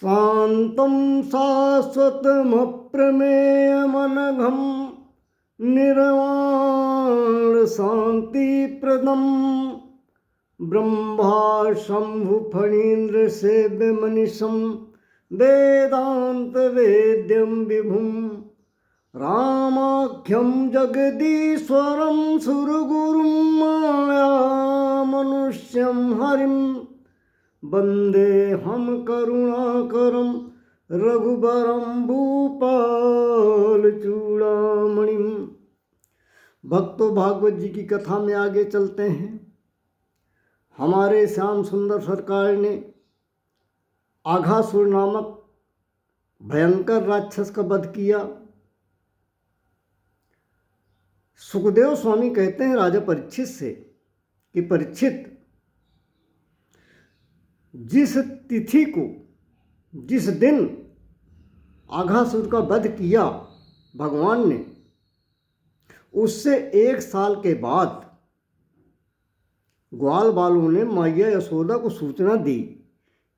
शान्तं शाश्वतमप्रमेयमनघं निर्वाणशान्तिप्रदं ब्रह्मा शम्भुफणीन्द्रसेव्यमनिशं वेदान्तवेद्यं विभुं रामाख्यं जगदीश्वरं सुरगुरुं मायामनुष्यं हरिं वन्देऽहं करुणाकरं रघुबरं भूपालचूड़ामणिं। भक्तों, भागवत जी की कथा में आगे चलते हैं। हमारे श्याम सुंदर सरकार ने आघासुर नामक भयंकर राक्षस का वध किया। सुखदेव स्वामी कहते हैं राजा परीक्षित से कि परीक्षित, जिस तिथि को, जिस दिन आघासुर का वध किया भगवान ने, उससे 1 साल के बाद ग्वाल बालों ने मैया यशोदा को सूचना दी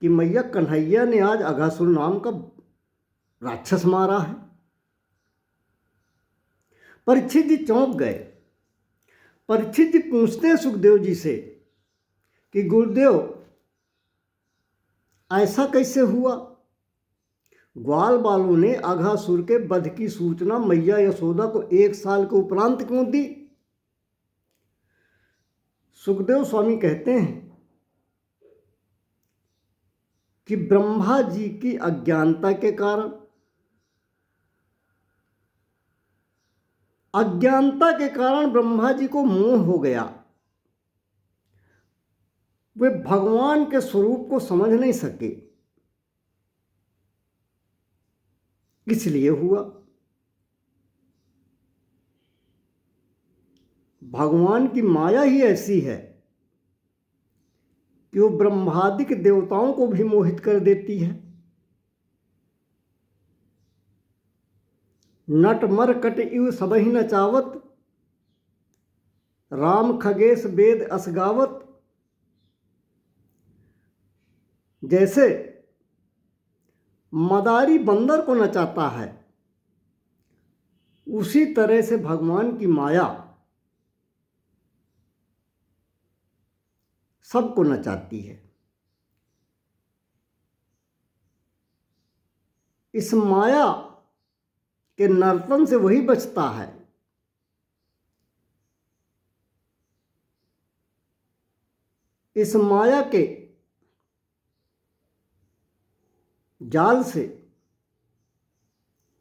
कि मैया कन्हैया ने आज आघासुर नाम का राक्षस मारा है। परीक्षित जी चौंक गए। परीक्षित जी पूछते हैं सुखदेव जी से कि गुरुदेव, ऐसा कैसे हुआ? ग्वाल बालों ने आघासुर के वध की सूचना मैया यशोदा को 1 साल के उपरांत क्यों दी? सुखदेव स्वामी कहते हैं कि ब्रह्मा जी की अज्ञानता के कारण, ब्रह्मा जी को मोह हो गया। वे भगवान के स्वरूप को समझ नहीं सके, इसलिए हुआ। भगवान की माया ही ऐसी है कि वो ब्रह्मादिक देवताओं को भी मोहित कर देती है। नट मर कट इव सबहि नचावत, राम खगेश वेद असगावत। जैसे मदारी बंदर को नचाता है, उसी तरह से भगवान की माया सबको नचाती है। इस माया के नर्तन से वही बचता है। इस माया के जाल से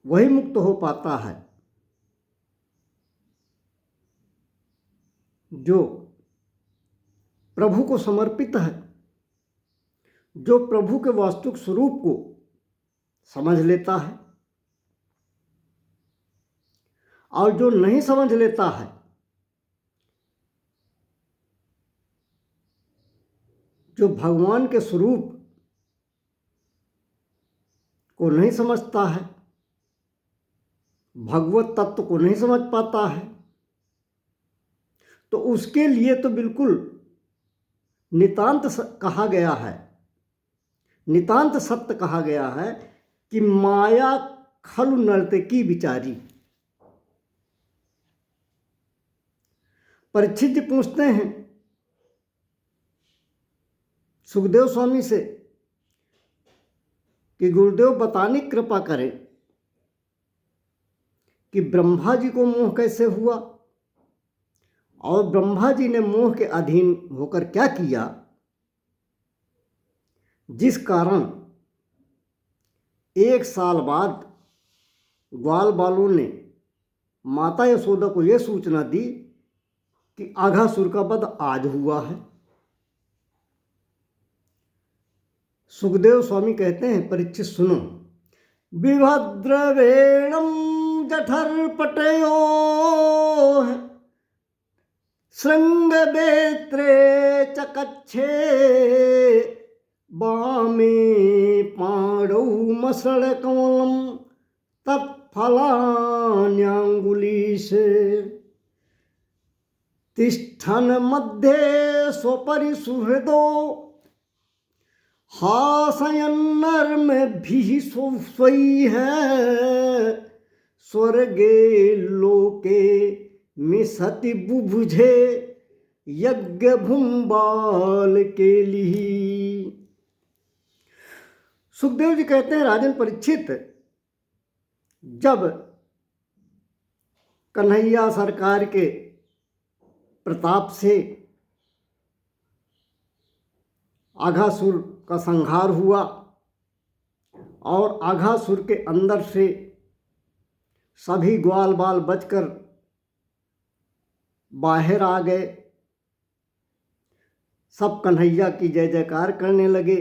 वही मुक्त हो पाता है जो प्रभु को समर्पित है, जो प्रभु के वास्तविक स्वरूप को समझ लेता है। और जो नहीं समझ लेता है, जो भगवान के स्वरूप को नहीं समझता है, भगवत तत्व को नहीं समझ पाता है, तो उसके लिए तो बिल्कुल नितांत कहा गया है, नितांत सत्य कहा गया है कि माया खलु नर्तकी बिचारी। परीक्षित जी पूछते हैं सुखदेव स्वामी से कि गुरुदेव बताने की कृपा करें कि ब्रह्मा जी को मोह कैसे हुआ और ब्रह्मा जी ने मोह के अधीन होकर क्या किया, जिस कारण 1 साल बाद ग्वाल बालों ने माता यशोदा को यह सूचना दी कि आघासुर का वध आज हुआ है। सुखदेव स्वामी कहते हैं परीक्षित सुनो। विभद्रवेणं जठरपटयोः श्रृंगवेत्रे चकच्छे वामे पाणौ मसलकमलं तत्फलान्याङ्गुलीशे तिष्ठन् मध्ये स्वपरि सुहृदो हासयन्नर में भी सोई है, स्वर्गे लोके मिसति बुभुजे यज्ञ भुम्बाल के लिए। सुखदेव जी कहते हैं, राजन परीक्षित, जब कन्हैया सरकार के प्रताप से आघासुर का संहार हुआ और आघासुर के अंदर से सभी ग्वाल बाल बचकर बाहर आ गए, सब कन्हैया की जय जयकार करने लगे।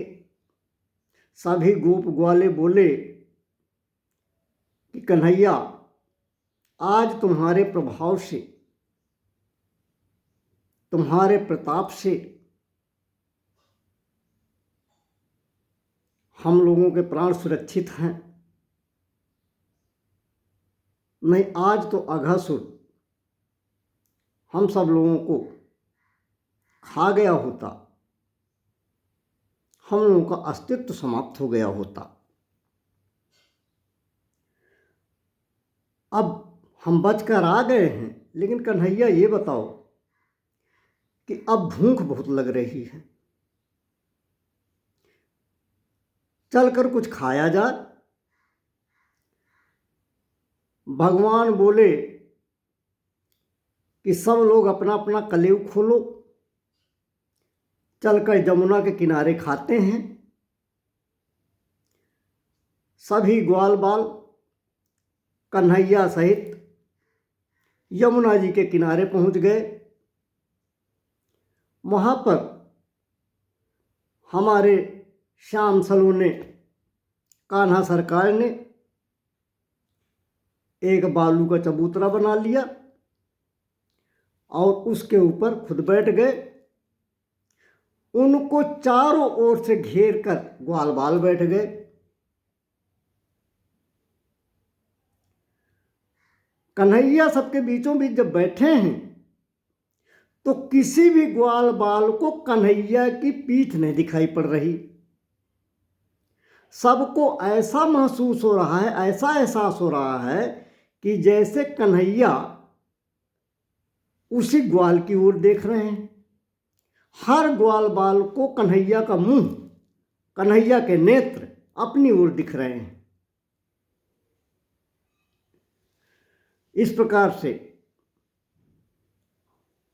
सभी गोप ग्वाले बोले कि कन्हैया, आज तुम्हारे प्रभाव से, तुम्हारे प्रताप से हम लोगों के प्राण सुरक्षित हैं। नहीं, आज तो अघासुर हम सब लोगों को खा गया होता, हम लोगों का अस्तित्व समाप्त हो गया होता। अब हम बचकर आ गए हैं, लेकिन कन्हैया ये बताओ कि अब भूख बहुत लग रही है, चलकर कुछ खाया जाए। भगवान बोले कि सब लोग अपना अपना कलेव खोलो, चलकर जमुना के किनारे खाते हैं। सभी ग्वाल बाल कन्हैया सहित यमुना जी के किनारे पहुंच गए। वहाँ पर हमारे श्याम सलूने, कान्हा सरकार ने एक बालू का चबूतरा बना लिया और उसके ऊपर खुद बैठ गए। उनको चारों ओर से घेर कर ग्वाल बाल बैठ गए। कन्हैया सबके बीचों बीच जब बैठे हैं तो किसी भी ग्वाल बाल को कन्हैया की पीठ नहीं दिखाई पड़ रही। सबको ऐसा महसूस हो रहा है, ऐसा एहसास हो रहा है कि जैसे कन्हैया उसी ग्वाल की ओर देख रहे हैं। हर ग्वाल बाल को कन्हैया का मुंह, कन्हैया के नेत्र अपनी ओर दिख रहे हैं। इस प्रकार से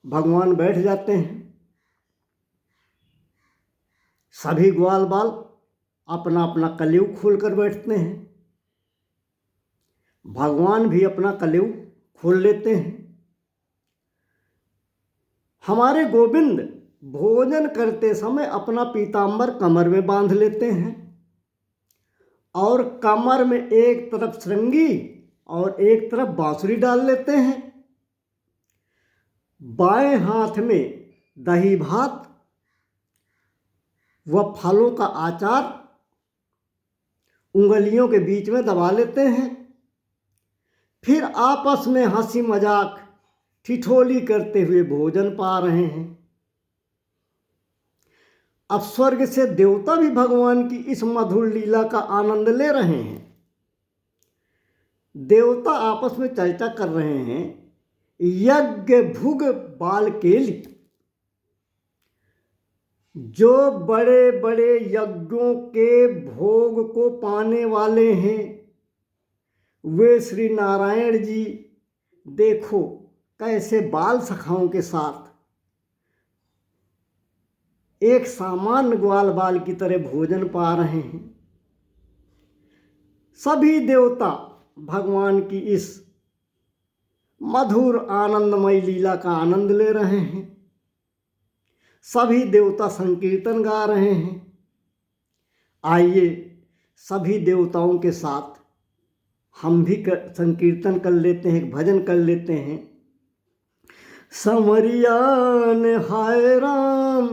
भगवान बैठ जाते हैं। सभी ग्वाल बाल अपना अपना कलेव खोलकर बैठते हैं। भगवान भी अपना कलेव खोल लेते हैं। हमारे गोविंद भोजन करते समय अपना पीताम्बर कमर में बांध लेते हैं और कमर में एक तरफ श्रृंगी और एक तरफ बांसुरी डाल लेते हैं। बाएं हाथ में दही भात व फलों का आचार उंगलियों के बीच में दबा लेते हैं। फिर आपस में हंसी मजाक ठिठोली करते हुए भोजन पा रहे हैं। अब स्वर्ग से देवता भी भगवान की इस मधुर लीला का आनंद ले रहे हैं। देवता आपस में चर्चा कर रहे हैं, यज्ञ भुग बाल केली। जो बड़े बड़े यज्ञों के भोग को पाने वाले हैं वे श्री नारायण जी देखो कैसे बाल सखाओं के साथ एक सामान्य ग्वाल बाल की तरह भोजन पा रहे हैं। सभी देवता भगवान की इस मधुर आनंदमय लीला का आनंद ले रहे हैं। सभी देवता संकीर्तन गा रहे हैं। आइए सभी देवताओं के साथ हम भी संकीर्तन कर लेते हैं, भजन कर लेते हैं। संवरिया ने हाय राम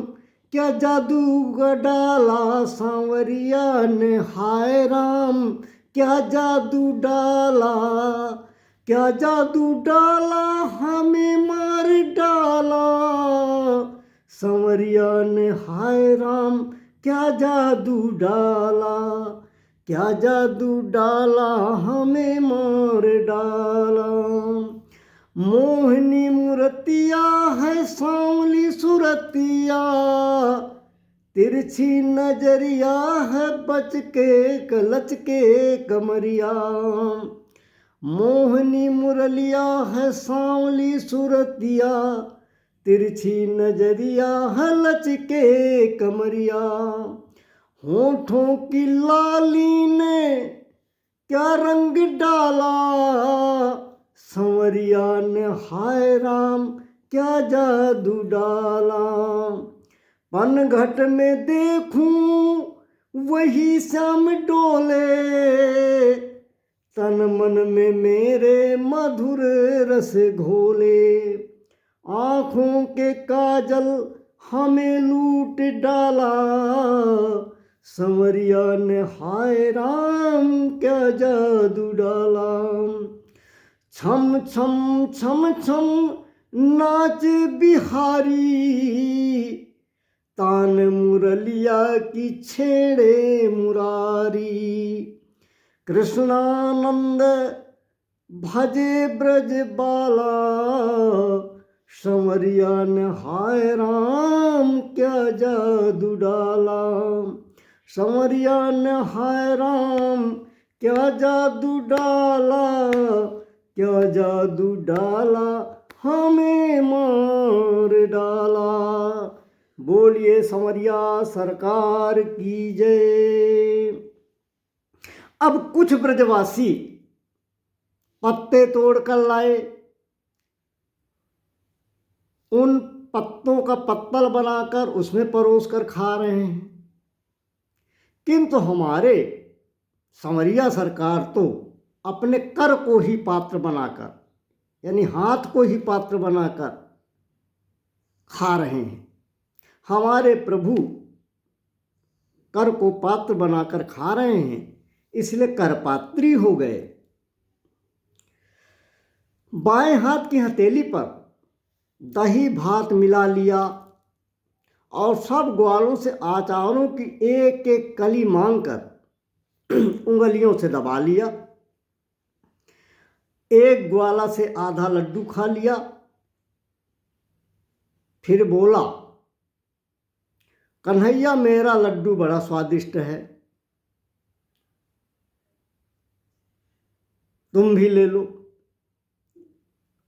क्या जादू डाला, सांवरिया ने हाय राम क्या जादू डाला, क्या जादू डाला हमें मार डाला। संवरिया ने हाय राम क्या जादू डाला, क्या जादू डाला हमें मार डाला। मोहिनी मूर्तिया है सांवली सुरतिया, तिरछी नजरिया है बच के कलच के कमरिया। मोहिनी मुरलिया है सांवली सुरतिया, तिरछी नजरिया है लच के कमरिया। होठों की लाली ने क्या रंग डाला, संवरिया ने हाय राम क्या जादू डाला। पनघट में देखूं वही श्याम डोले, तन मन में मेरे मधुर रस घोले। आँखों के काजल हमें लूट डाला, संवरिया ने हाय राम क्या जादू डाला। छम छम छम छम नाच बिहारी, तान मुरलिया की छेड़े मुरारी। कृष्णानंद भजे ब्रज बाला, संवरिया ने हाय राम क्या जादू डाला। संवरिया ने हाय राम क्या जादू डाला, क्या जादू डाला हमें मार डाला। बोलिए संवरिया सरकार की जय। अब कुछ ब्रजवासी पत्ते तोड़ कर लाए, उन पत्तों का पत्तल बनाकर उसमें परोस कर खा रहे हैं। किंतु हमारे संवरिया सरकार तो अपने कर को ही पात्र बनाकर, यानी हाथ को ही पात्र बनाकर खा रहे हैं। हमारे प्रभु कर को पात्र बनाकर खा रहे हैं, इसलिए करपात्री हो गए। बाएं हाथ की हथेली पर दही भात मिला लिया और सब ग्वालों से आचारों की एक एक कली मांगकर उंगलियों से दबा लिया। एक ग्वाला से आधा लड्डू खा लिया, फिर बोला, कन्हैया मेरा लड्डू बड़ा स्वादिष्ट है, तुम भी ले लो।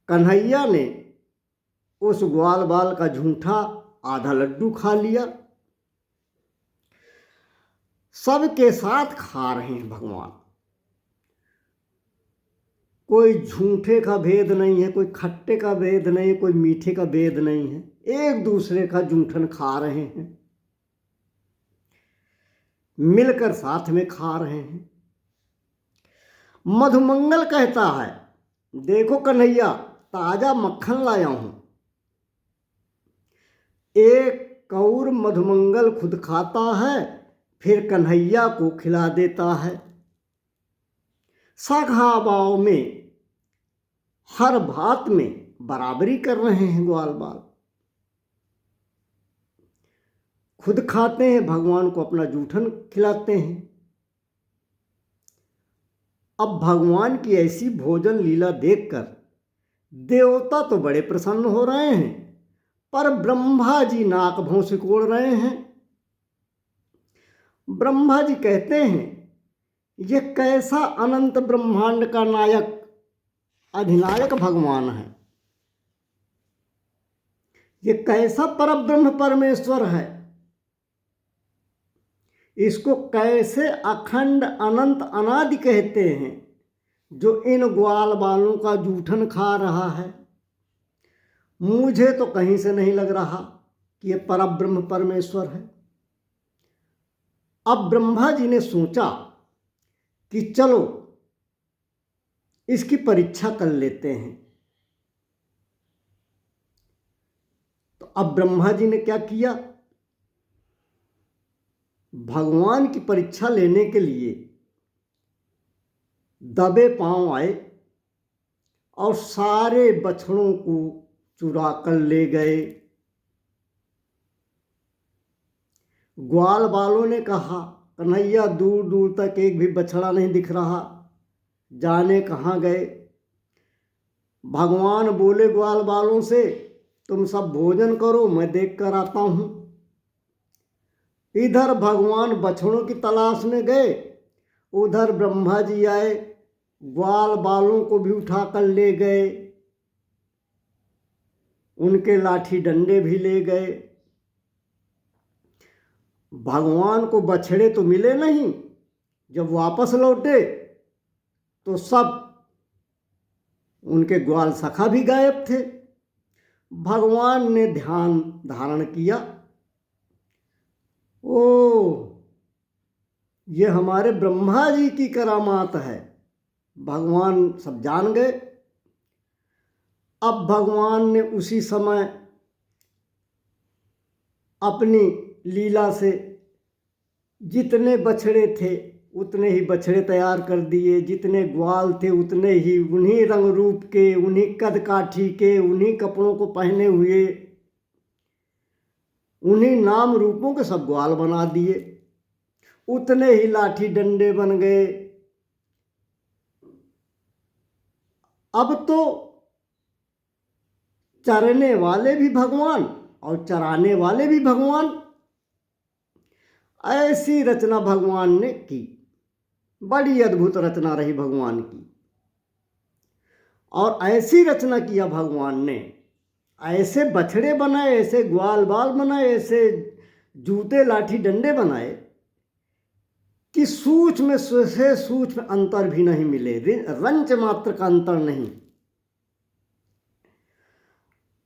कन्हैया ने उस ग्वाल बाल का झूठा आधा लड्डू खा लिया। सबके साथ खा रहे हैं भगवान, कोई झूठे का भेद नहीं है, कोई खट्टे का भेद नहीं है, कोई मीठे का भेद नहीं है, एक दूसरे का जूठन खा रहे हैं, मिलकर साथ में खा रहे हैं। मधुमंगल कहता है, देखो कन्हैया ताजा मक्खन लाया हूं। एक कौर मधुमंगल खुद खाता है, फिर कन्हैया को खिला देता है। सखाभाव में हर बात में बराबरी कर रहे हैं ग्वाल बाल। खुद खाते हैं, भगवान को अपना जूठन खिलाते हैं। अब भगवान की ऐसी भोजन लीला देखकर देवता तो बड़े प्रसन्न हो रहे हैं, पर ब्रह्मा जी नाक भौं सिकोड़ रहे हैं। ब्रह्मा जी कहते हैं, यह कैसा अनंत ब्रह्मांड का नायक अधिनायक भगवान है, यह कैसा परब्रह्म परमेश्वर है, इसको कैसे अखंड अनंत अनादि कहते हैं, जो इन ग्वाल बालों का जूठन खा रहा है। मुझे तो कहीं से नहीं लग रहा कि यह परब्रह्म परमेश्वर है। अब ब्रह्मा जी ने सोचा कि चलो इसकी परीक्षा कर लेते हैं। तो अब ब्रह्मा जी ने क्या किया, भगवान की परीक्षा लेने के लिए दबे पांव आए और सारे बछड़ों को चुरा कर ले गए। ग्वाल बालों ने कहा, कन्हैया दूर दूर तक एक भी बछड़ा नहीं दिख रहा, जाने कहाँ गए। भगवान बोले ग्वाल बालों से, तुम सब भोजन करो, मैं देख कर आता हूँ। इधर भगवान बछड़ों की तलाश में गए, उधर ब्रह्मा जी आए, ग्वाल बालों को भी उठाकर ले गए, उनके लाठी डंडे भी ले गए। भगवान को बछड़े तो मिले नहीं। जब वापस लौटे तो सब उनके ग्वाल सखा भी गायब थे। भगवान ने ध्यान धारण किया, ओ ये हमारे ब्रह्मा जी की करामात है। भगवान सब जान गए। अब भगवान ने उसी समय अपनी लीला से जितने बछड़े थे उतने ही बछड़े तैयार कर दिए, जितने ग्वाल थे उतने ही, उन्हीं रंग रूप के, उन्हीं कद काठी के, उन्हीं कपड़ों को पहने हुए, उन्हीं नाम रूपों के सब ग्वाल बना दिए। उतने ही लाठी डंडे बन गए। अब तो चरने वाले भी भगवान और चराने वाले भी भगवान। ऐसी रचना भगवान ने की। बड़ी अद्भुत रचना रही भगवान की। और ऐसी रचना किया भगवान ने, ऐसे बछड़े बनाए, ऐसे ग्वाल बाल बनाए, ऐसे जूते लाठी डंडे बनाए कि सूक्ष्म से सूक्ष्म अंतर भी नहीं मिले, रंच मात्र का अंतर नहीं।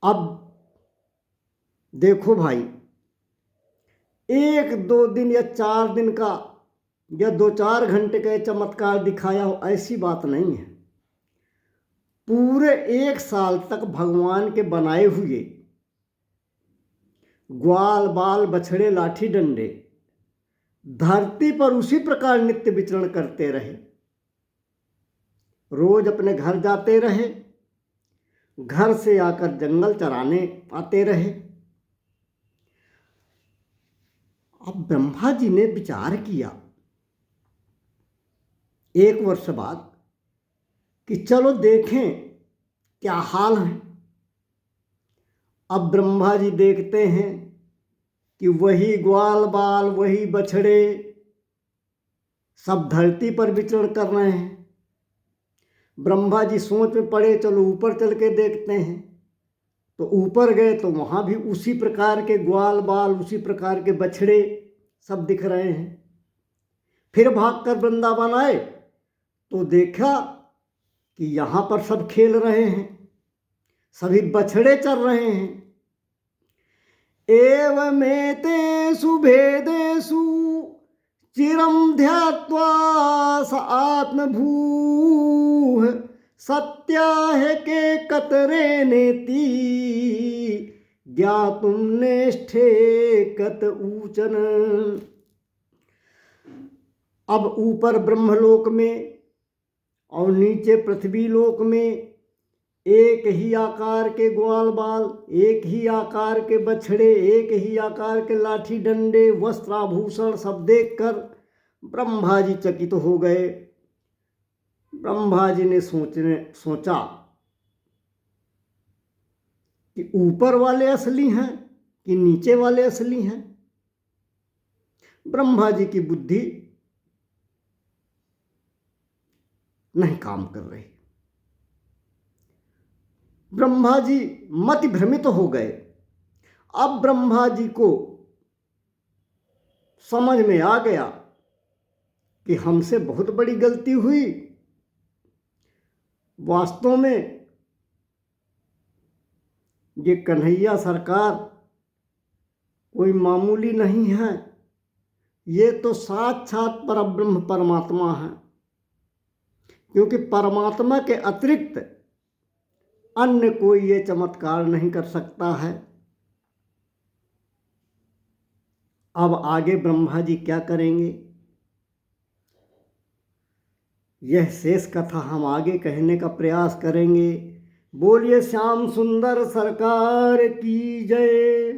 अब देखो भाई, 1-2 दिन या 4 दिन का या 2-4 घंटे का चमत्कार दिखाया हो, ऐसी बात नहीं है। पूरे 1 साल तक भगवान के बनाए हुए ग्वाल बाल बछड़े लाठी डंडे धरती पर उसी प्रकार नित्य विचरण करते रहे। रोज अपने घर जाते रहे, घर से आकर जंगल चराने आते रहे। अब ब्रह्मा जी ने विचार किया 1 वर्ष बाद कि चलो देखें क्या हाल है। अब ब्रह्मा जी देखते हैं कि वही ग्वाल बाल, वही बछड़े सब धरती पर विचरण कर रहे हैं। ब्रह्मा जी सोच में पड़े, चलो ऊपर चल के देखते हैं। तो ऊपर गए तो वहाँ भी उसी प्रकार के ग्वाल बाल, उसी प्रकार के बछड़े सब दिख रहे हैं। फिर भागकर वृंदावन आए तो देखा कि यहाँ पर सब खेल रहे हैं, सभी बछड़े चल रहे हैं। एवमेतेषु भेदेषु चिरं ध्यात्वा स आत्मभूः सत्याह के कतरे नेति ज्ञातुं नेष्ठे कत ऊचन। अब ऊपर ब्रह्मलोक में और नीचे पृथ्वी लोक में एक ही आकार के ग्वाल बाल, एक ही आकार के बछड़े, एक ही आकार के लाठी डंडे, वस्त्राभूषण सब देखकर ब्रह्मा जी चकित हो गए। ब्रह्मा जी ने सोचा कि ऊपर वाले असली हैं कि नीचे वाले असली हैं। ब्रह्मा जी की बुद्धि नहीं काम कर रही। ब्रह्मा जी मति भ्रमित हो गए। अब ब्रह्मा जी को समझ में आ गया कि हमसे बहुत बड़ी गलती हुई। वास्तव में ये कन्हैया सरकार कोई मामूली नहीं है, ये तो साक्षात परब्रह्म परमात्मा है। क्योंकि परमात्मा के अतिरिक्त अन्य कोई ये चमत्कार नहीं कर सकता है। अब आगे ब्रह्मा जी क्या करेंगे, यह शेष कथा हम आगे कहने का प्रयास करेंगे। बोलिए श्याम सुंदर सरकार की जय।